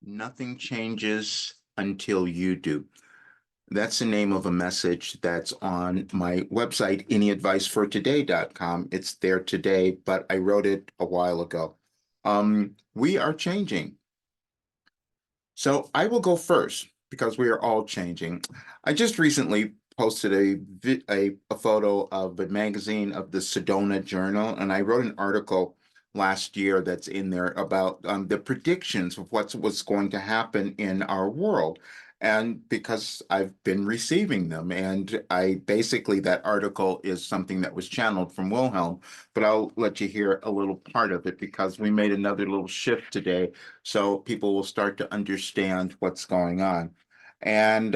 Nothing changes until you do. That's the name of a message that's on my website, anyadvicefortoday.com. It's there today, but I wrote it a while ago. We are changing. So I will go first because we are all changing. I just recently posted a photo of a magazine of the Sedona Journal, and I wrote an article last year that's in there about the predictions of what's going to happen in our world. And because I've been receiving them, and I basically that article is something that was channeled from Wilhelm, but I'll let you hear a little part of it because we made another little shift today so people will start to understand what's going on. And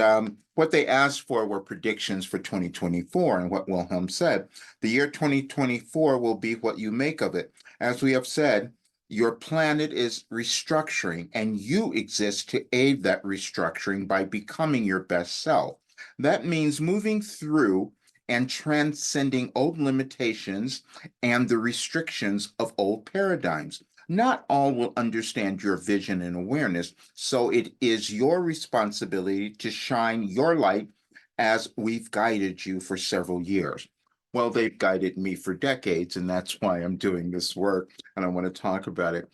what they asked for were predictions for 2024. And what Wilhelm said, the year 2024 will be what you make of it. As we have said, your planet is restructuring, and you exist to aid that restructuring by becoming your best self. That means moving through and transcending old limitations and the restrictions of old paradigms. Not all will understand your vision and awareness, so it is your responsibility to shine your light as we've guided you for several years. Well, they've guided me for decades, and that's why I'm doing this work, and I want to talk about it.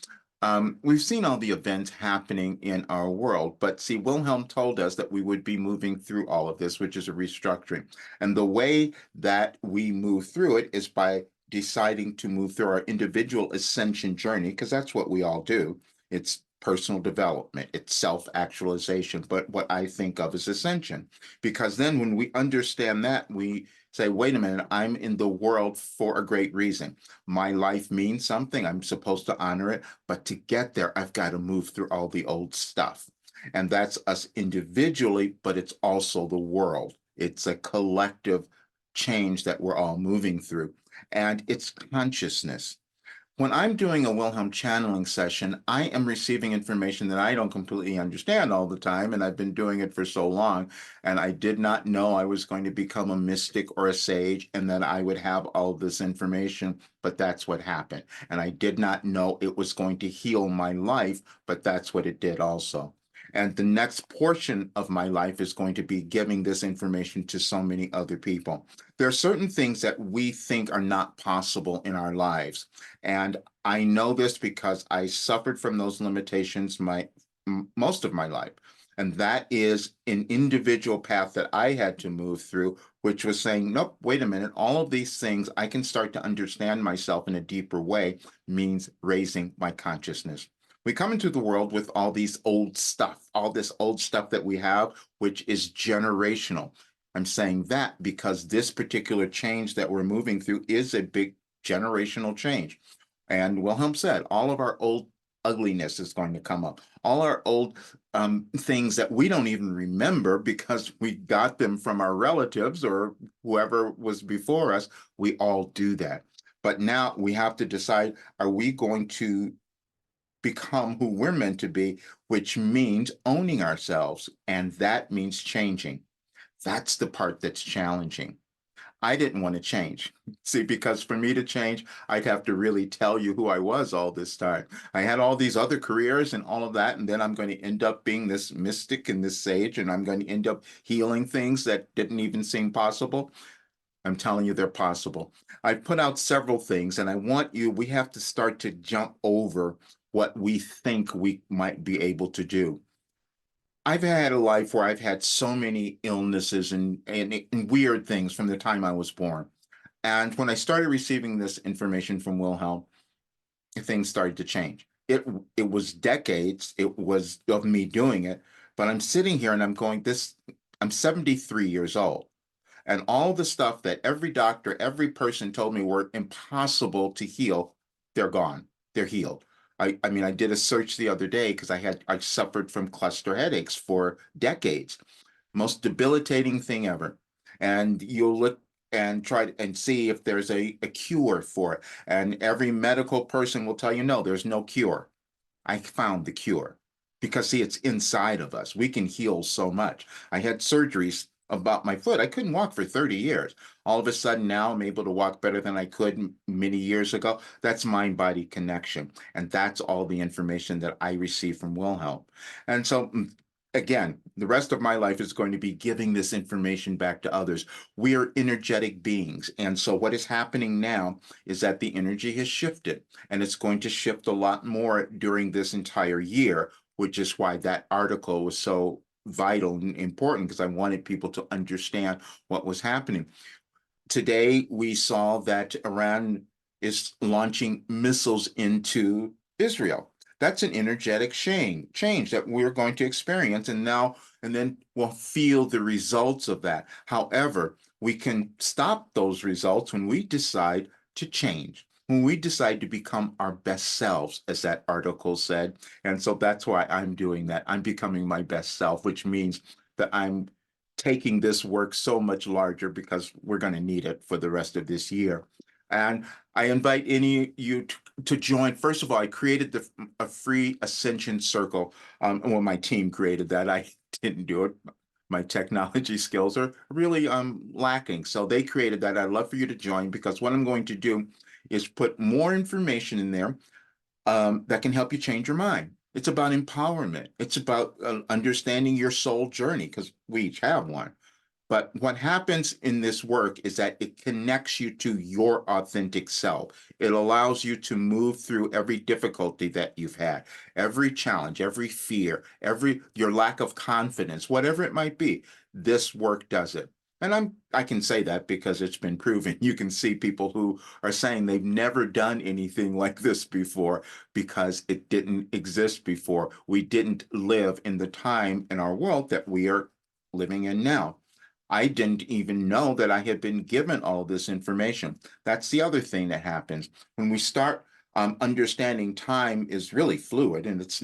We've seen all the events happening in our world, but see, Wilhelm told us that we would be moving through all of this, which is a restructuring. And the way that we move through it is by deciding to move through our individual ascension journey, because that's what we all do. It's personal development, it's self-actualization, but what I think of as ascension. Because then when we understand that, we say, wait a minute, I'm in the world for a great reason. My life means something. I'm supposed to honor it. But to get there, I've got to move through all the old stuff. And that's us individually, but it's also the world. It's a collective change that we're all moving through. And it's consciousness. When I'm doing a Wilhelm channeling session, I am receiving information that I don't completely understand all the time, and I've been doing it for so long, and I did not know I was going to become a mystic or a sage and that I would have all this information, but that's what happened. And I did not know it was going to heal my life, but that's what it did also. And the next portion of my life is going to be giving this information to so many other people. There are certain things that we think are not possible in our lives. And I know this because I suffered from those limitations most of my life. And that is an individual path that I had to move through, which was saying, nope, wait a minute, all of these things I can start to understand myself in a deeper way means raising my consciousness. We come into the world with all these old stuff, all this old stuff that we have, which is generational. I'm saying that because this particular change that we're moving through is a big generational change. And Wilhelm said, all of our old ugliness is going to come up. All our old things that we don't even remember because we got them from our relatives or whoever was before us, we all do that. But now we have to decide, are we going to become who we're meant to be, which means owning ourselves. And that means changing. That's the part that's challenging. I didn't want to change. See, because for me to change, I'd have to really tell you who I was all this time. I had all these other careers and all of that, and then I'm going to end up being this mystic and this sage, and I'm going to end up healing things that didn't even seem possible. I'm telling you, they're possible. I've put out several things, and we have to start to jump over what we think we might be able to do. I've had a life where I've had so many illnesses and weird things from the time I was born. And when I started receiving this information from Wilhelm, things started to change. It was decades, it was of me doing it, but I'm sitting here and I'm 73 years old. And all the stuff that every doctor, every person told me were impossible to heal, they're gone. They're healed. I mean, I did a search the other day because I suffered from cluster headaches for decades. Most debilitating thing ever. And you'll look and try and see if there's a cure for it. And every medical person will tell you, no, there's no cure. I found the cure because see, it's inside of us. We can heal so much. I had surgeries about my foot. I couldn't walk for 30 years. All of a sudden now I'm able to walk better than I could many years ago. That's mind-body connection. And that's all the information that I receive from Wilhelm. And so again, the rest of my life is going to be giving this information back to others. We are energetic beings. And so what is happening now is that the energy has shifted, and it's going to shift a lot more during this entire year, which is why that article was so vital and important, because I wanted people to understand what was happening. Today, we saw that Iran is launching missiles into Israel. That's an energetic change that we're going to experience, and then we'll feel the results of that. However, we can stop those results when we decide to change, when we decide to become our best selves, as that article said. And so that's why I'm doing that. I'm becoming my best self, which means that I'm taking this work so much larger, because we're going to need it for the rest of this year. And I invite any of you to join. First of all, I created a free Ascension Circle. Well, my team created that. I didn't do it. My technology skills are really lacking. So they created that. I'd love for you to join, because what I'm going to do is put more information in there that can help you change your mind. It's about empowerment. It's about understanding your soul journey, because we each have one. But what happens in this work is that it connects you to your authentic self. It allows you to move through every difficulty that you've had, every challenge, every fear, every your lack of confidence, whatever it might be. This work does it. And I can say that because it's been proven. You can see people who are saying they've never done anything like this before, because it didn't exist before. We didn't live in the time in our world that we are living in now. I didn't even know that I had been given all this information. That's the other thing that happens when we start understanding time is really fluid, and that's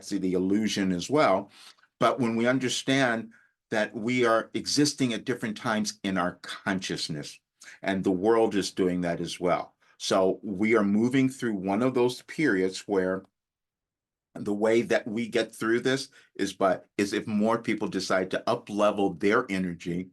the illusion as well. But when we understand that we are existing at different times in our consciousness, and the world is doing that as well. So we are moving through one of those periods where the way that we get through this is if more people decide to up level their energy,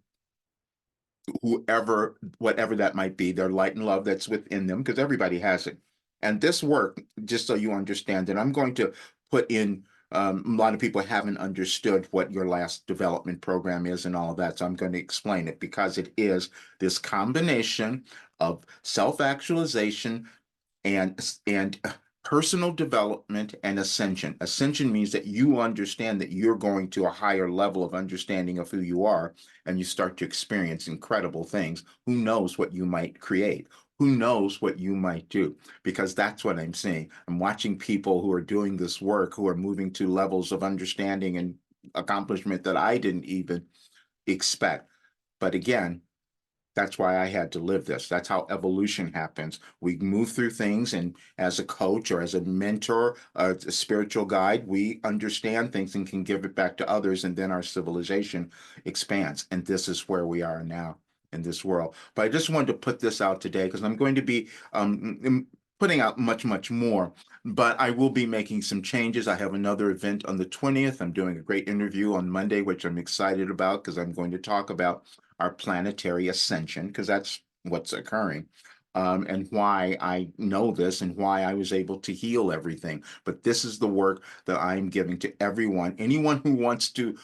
whoever, whatever that might be, their light and love that's within them, because everybody has it. And this work, just so you understand, and I'm going to put in, a lot of people haven't understood what your last development program is and all of that. So I'm going to explain it, because it is this combination of self-actualization and personal development and ascension. Ascension means that you understand that you're going to a higher level of understanding of who you are, and you start to experience incredible things. Who knows what you might create? Who knows what you might do? Because that's what I'm seeing. I'm watching people who are doing this work, who are moving to levels of understanding and accomplishment that I didn't even expect. But again, that's why I had to live this. That's how evolution happens. We move through things, and as a coach or as a mentor, a spiritual guide, we understand things and can give it back to others, and then our civilization expands. And this is where we are now in this world. But I just wanted to put this out today, because I'm going to be putting out much, much more. But I will be making some changes. I have another event on the 20th. I'm doing a great interview on Monday, which I'm excited about, because I'm going to talk about our planetary ascension, because that's what's occurring, and why I know this and why I was able to heal everything. But this is the work that I'm giving to everyone. Anyone who wants to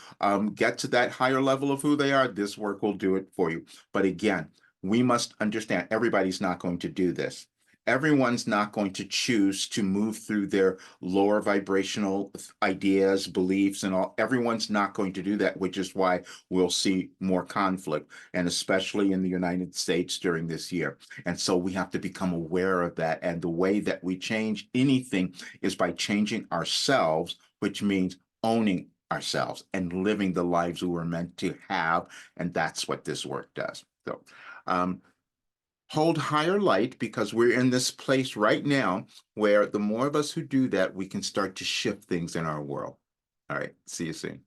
get to that higher level of who they are, this work will do it for you. But again, we must understand everybody's not going to do this. Everyone's not going to choose to move through their lower vibrational ideas, beliefs, and all. Everyone's not going to do that, which is why we'll see more conflict, and especially in the United States during this year. And so we have to become aware of that. And the way that we change anything is by changing ourselves, which means owning ourselves and living the lives we were meant to have. And that's what this work does. So, hold higher light, because we're in this place right now where the more of us who do that, we can start to shift things in our world. All right. See you soon.